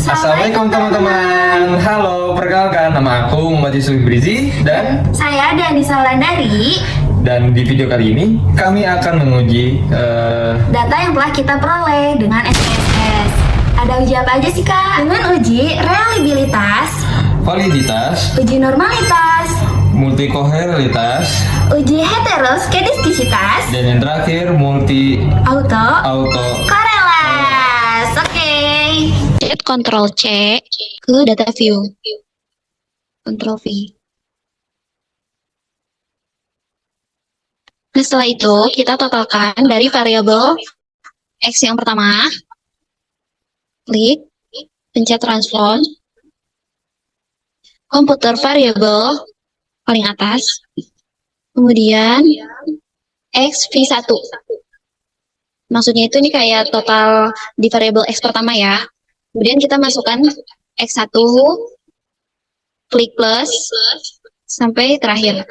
Assalamualaikum teman-teman. Halo, perkenalkan nama aku Muhammad Yusuf Brizi dan saya Dani Salandari. Dan di video kali ini kami akan menguji data yang telah kita peroleh dengan SPSS. Ada uji apa aja sih Kak? Dengan uji reliabilitas, validitas, uji normalitas, multikoherelitas, uji heteroskedastisitas, dan yang terakhir multi auto korelas. Oke. Ctrl C ke data view, Ctrl V. Nah, setelah itu kita totalkan dari variabel X yang pertama, klik, pencet transform, komputer variabel paling atas, kemudian X V1. Maksudnya itu ini kayak total di variabel X pertama ya. Kemudian kita masukkan X1, klik plus, sampai terakhir.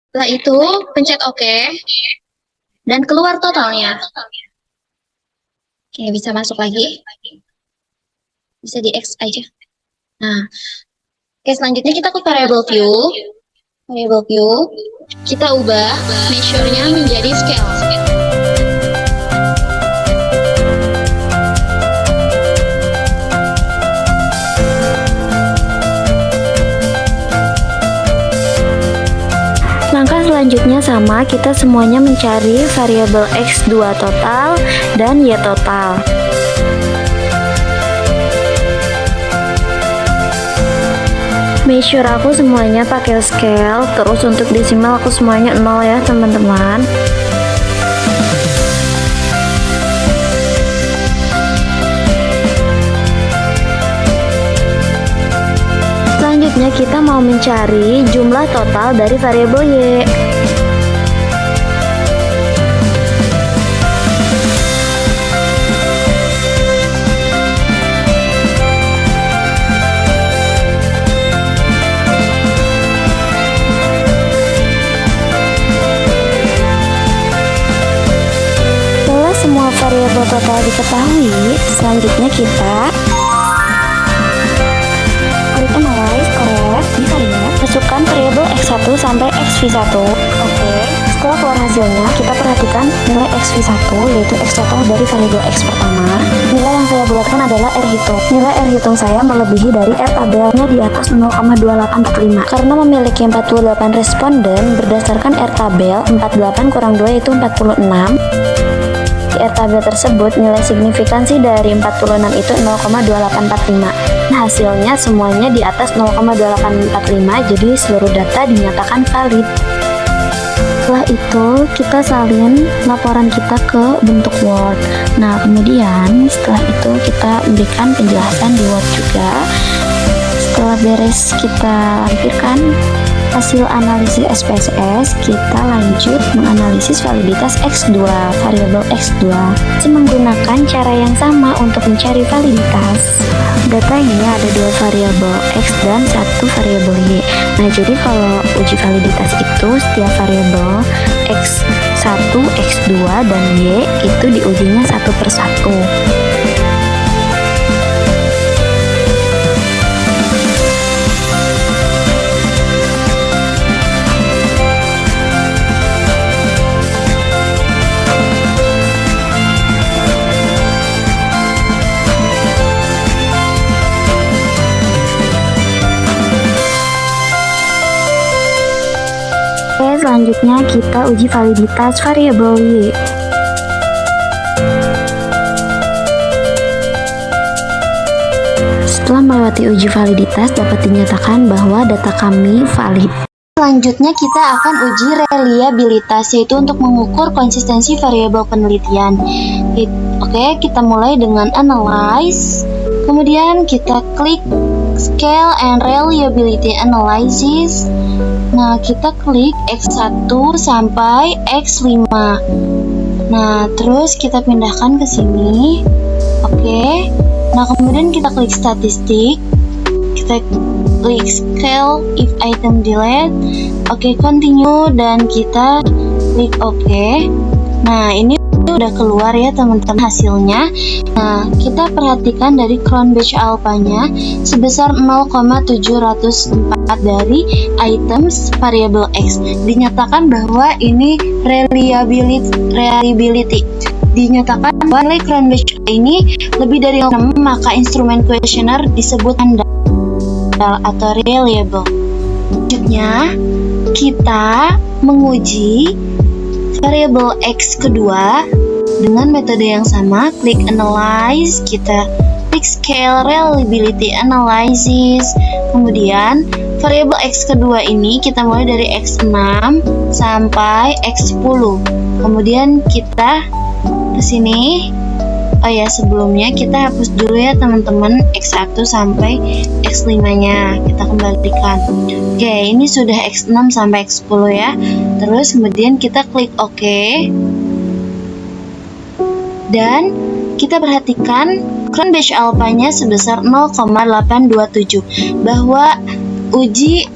Setelah itu, pencet OK, dan keluar totalnya. Oke, bisa masuk lagi. Bisa di X aja. Nah, oke, selanjutnya kita ke variable view. Variable view, kita ubah measure-nya menjadi scale. Langkah selanjutnya sama, kita semuanya mencari variabel X2 total dan Y total. Measure aku semuanya pakai scale, terus untuk desimal aku semuanya 0 ya teman-teman. Selanjutnya kita mau mencari jumlah total dari variabel Y. Setelah semua variabel total diketahui, selanjutnya kita analyze, correct, masukkan variabel X1 sampai XV1. Oke, setelah keluar hasilnya, kita perhatikan nilai XV1, yaitu X total dari variabel X pertama. Nilai yang saya bulatkan adalah R hitung. Nilai R hitung saya melebihi dari R tabelnya di atas 0,2845. Karena memiliki 48 responden, berdasarkan R tabel, 48 kurang 2 yaitu 46. Di R tabel tersebut, nilai signifikansi dari 46 itu 0,2845. Nah, hasilnya semuanya di atas 0,2845, jadi seluruh data dinyatakan valid. Setelah itu, kita salin laporan kita ke bentuk Word. Nah, kemudian setelah itu kita berikan penjelasan di Word juga. Setelah beres kita lampirkan hasil analisis SPSS, kita lanjut menganalisis validitas X2, variabel X2. Menggunakan cara yang sama untuk mencari validitas. Data ini ada dua variabel X dan satu variabel Y. Nah, jadi kalau uji validitas itu setiap variabel X1, X2, dan Y itu diujinya satu per satu. Selanjutnya kita uji validitas variabel Y. Setelah melewati uji validitas, dapat dinyatakan bahwa data kami valid. Selanjutnya kita akan uji reliabilitas, yaitu untuk mengukur konsistensi variabel penelitian. Oke, kita mulai dengan analyze. Kemudian kita klik scale and reliability analysis. Nah, kita klik X1 sampai X5. Nah, terus kita pindahkan ke sini. Oke. Nah, kemudian kita klik statistik, kita klik scale if item delete, oke, continue, dan kita klik OK. Nah, ini udah keluar ya teman-teman hasilnya. Nah, kita perhatikan dari crown batch alpha-nya sebesar 0,704 dari items variable X. Dinyatakan bahwa ini reliability. Dinyatakan bahwa nilai crown batch ini lebih dari 6, maka instrumen questionnaire disebut handal atau reliable. Selanjutnya, kita menguji variable X kedua dengan metode yang sama. Klik analyze, kita klik scale reliability analysis. Kemudian variable X kedua ini kita mulai dari X6 sampai X10. Kemudian kita ke sini. Oh ya, sebelumnya kita hapus dulu ya teman-teman X1 sampai X5-nya. Kita kembalikan. Oke, ini sudah X6 sampai X10 ya. Terus kemudian kita klik OK. Dan kita perhatikan crown batch alpha-nya sebesar 0,827, bahwa uji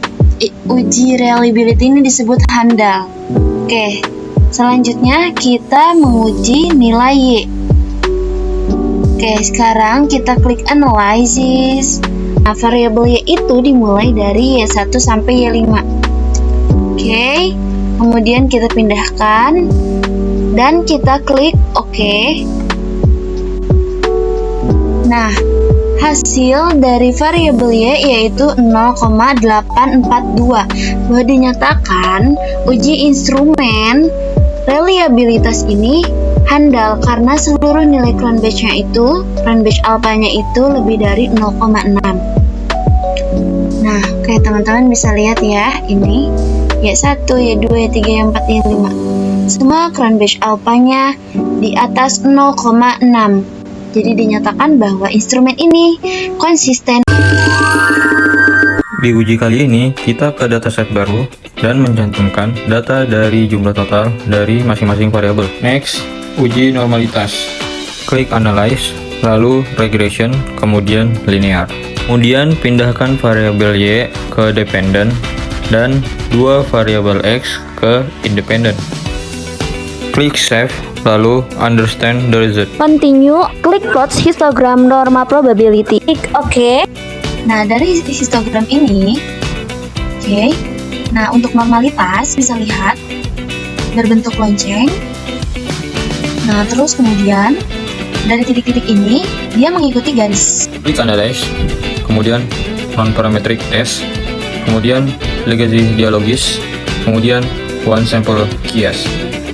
reliability ini disebut handal. Oke, selanjutnya kita menguji nilai Y. Oke, sekarang kita klik analysis. Nah, variabel Y itu dimulai dari Y1 sampai Y5. Oke, kemudian kita pindahkan dan kita klik OK. Nah, hasil dari variabel Y yaitu 0,842, bahwa dinyatakan uji instrumen reliabilitas ini handal karena seluruh nilai crown batch alpha-nya itu lebih dari 0,6. Nah, kayak teman-teman bisa lihat ya, ini Y1, Y2, Y3, Y4, Y5. Semua crown batch alpha-nya di atas 0,6. Jadi dinyatakan bahwa instrumen ini konsisten. Di uji kali ini, kita ke dataset baru dan mencantumkan data dari jumlah total dari masing-masing variabel. Next, uji normalitas. Klik analyze, lalu regression, kemudian linear. Kemudian pindahkan variabel Y ke dependent dan dua variabel X ke independent. Klik save, lalu understand the result. Continue, klik plot histogram norma probability. Klik OK. Nah, dari histogram ini, oke. Nah, untuk normalitas bisa lihat berbentuk lonceng. Nah, terus kemudian dari titik-titik ini dia mengikuti garis. Klik analyze, kemudian non-parametric test, kemudian legacy dialogis, kemudian one sample kias.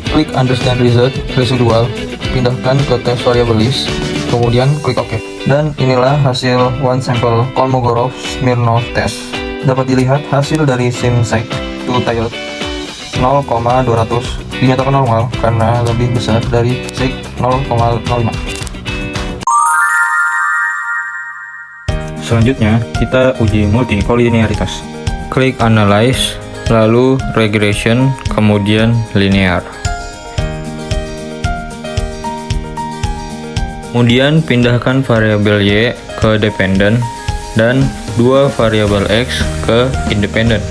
Klik understand result residual, pindahkan ke test variable list, kemudian klik OK. Dan inilah hasil one sample Kolmogorov-Smirnov test. Dapat dilihat hasil dari SimSec to Tiled 0,200 dinyatakan normal karena lebih besar dari SIG 0,05. Selanjutnya, kita uji multikolinearitas. Klik analyze, lalu regression, kemudian linear. Kemudian pindahkan variabel Y ke dependent dan dua variabel X ke independent.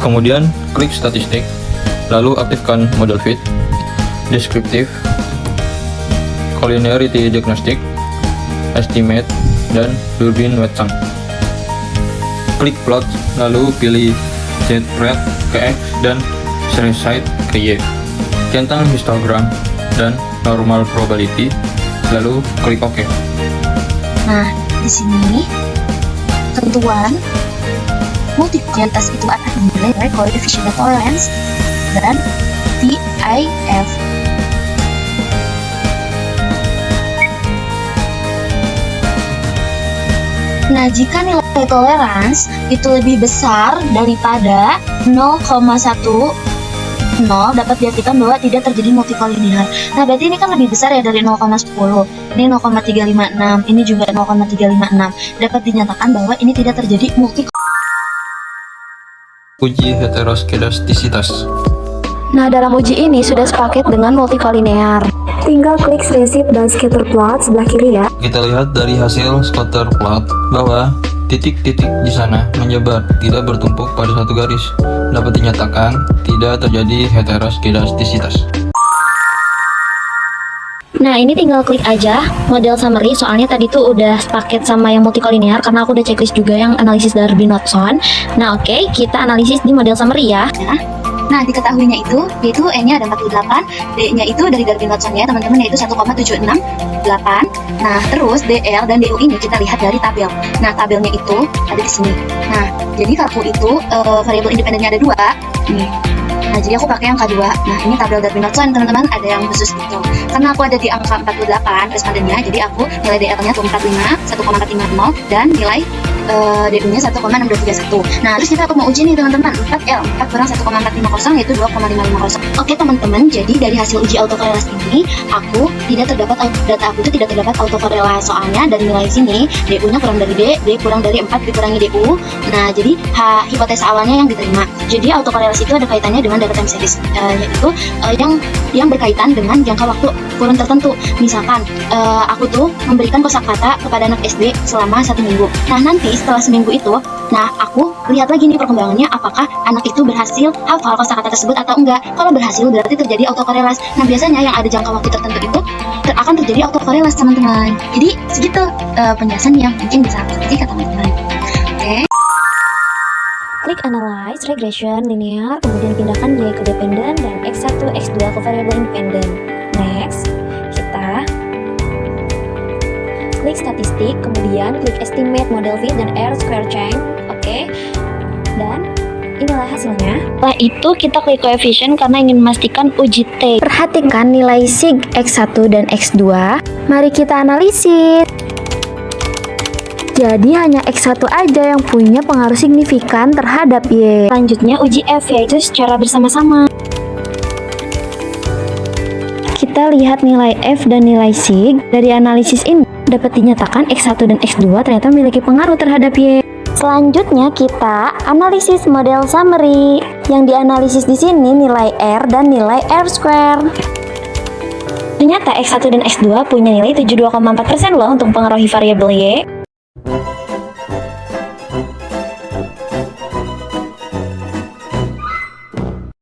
Kemudian klik statistik, lalu aktifkan model fit, descriptive, collinearity diagnostic, estimate, dan Durbin Wetsang. Klik plot, lalu pilih Z-rate ke X dan series side ke Y. Centang histogram dan normal probability, lalu klik OK. Nah, di sini ketentuan multikolinearitas itu akan dinilai dari coefficient of tolerance dan TIF. Nah, jika nilai tolerance itu lebih besar daripada 0,10, dapat diartikan bahwa tidak terjadi multikolinear. Nah, berarti ini kan lebih besar ya dari 0,10. Ini 0,356, ini juga 0,356. Dapat dinyatakan bahwa ini tidak terjadi multikolinear. Uji heteroskedastisitas. Nah, dalam uji ini sudah sepaket dengan multikolinear. Tinggal klik receipt dan scatter plot sebelah kiri ya. Kita lihat dari hasil scatter plot bahwa titik-titik di sana menyebar, tidak bertumpuk pada satu garis. Dapat dinyatakan tidak terjadi heteroskedastisitas. Nah, ini tinggal klik aja model summary, soalnya tadi tuh udah sepaket sama yang multikolinear karena aku udah checklist juga yang analisis Darby-Knudson. Nah, oke, kita analisis di model summary ya. Nah, diketahuinya itu, yaitu N-nya ada 48, D-nya itu dari Darby-Knudson ya teman-teman, yaitu 1,768. Nah, terus DL dan DU ini kita lihat dari tabel. Nah, tabelnya itu ada di sini. Nah, jadi kalau itu variabel independennya ada 2. Nih. Nah, jadi aku pakai angka 2. Nah, ini tabel Darby-Knudson teman-teman, ada yang khusus gitu. Karena aku ada di angka 48 respondennya, jadi aku nilai DL-nya tuh 45, 1,450, dan nilai DU-nya 1,6231. Nah, terus aku mau uji nih teman-teman, 4L, 4 kurang 1,450 yaitu 2,550. Oke teman-teman, jadi dari hasil uji autokorelasi ini, data aku itu tidak terdapat autokorelasi, soalnya dari nilai sini, DU-nya kurang dari D kurang dari 4 dikurangi DU. Nah, jadi hipotesa awalnya yang diterima. Jadi autokorelasi itu ada kaitannya dengan data time series, yaitu yang berkaitan dengan jangka waktu kurun tertentu. Misalkan, aku tuh memberikan kosakata kepada anak SD selama 1 minggu. Nah, nanti setelah seminggu itu, nah aku lihat lagi nih perkembangannya, apakah anak itu berhasil hafal kosakata tersebut atau enggak. Kalau berhasil berarti terjadi autokorelasi. Nah, biasanya yang ada jangka waktu tertentu itu akan terjadi autokorelasi teman-teman. Jadi segitu penjelasan yang mungkin bisa aku kasih ke teman-teman. Oke. Klik Analyze, Regression, Linear, kemudian pindahkan Y ke dependent dan X1, X2 ke variable independent. Next, kita klik statistik, kemudian klik estimate model fit dan R square change. Oke. Dan inilah hasilnya. Setelah itu kita klik coefficient karena ingin memastikan uji T. Perhatikan nilai sig X1 dan X2. Mari kita analisis. Jadi hanya X1 aja yang punya pengaruh signifikan terhadap Y. Selanjutnya uji F, yaitu secara bersama-sama. Kita lihat nilai F dan nilai sig. Dari analisis ini dapat dinyatakan X1 dan X2 ternyata memiliki pengaruh terhadap Y. Selanjutnya kita analisis model summary. Yang dianalisis di sini nilai R dan nilai R square. Ternyata X1 dan X2 punya nilai 72,4% loh untuk mempengaruhi variabel Y.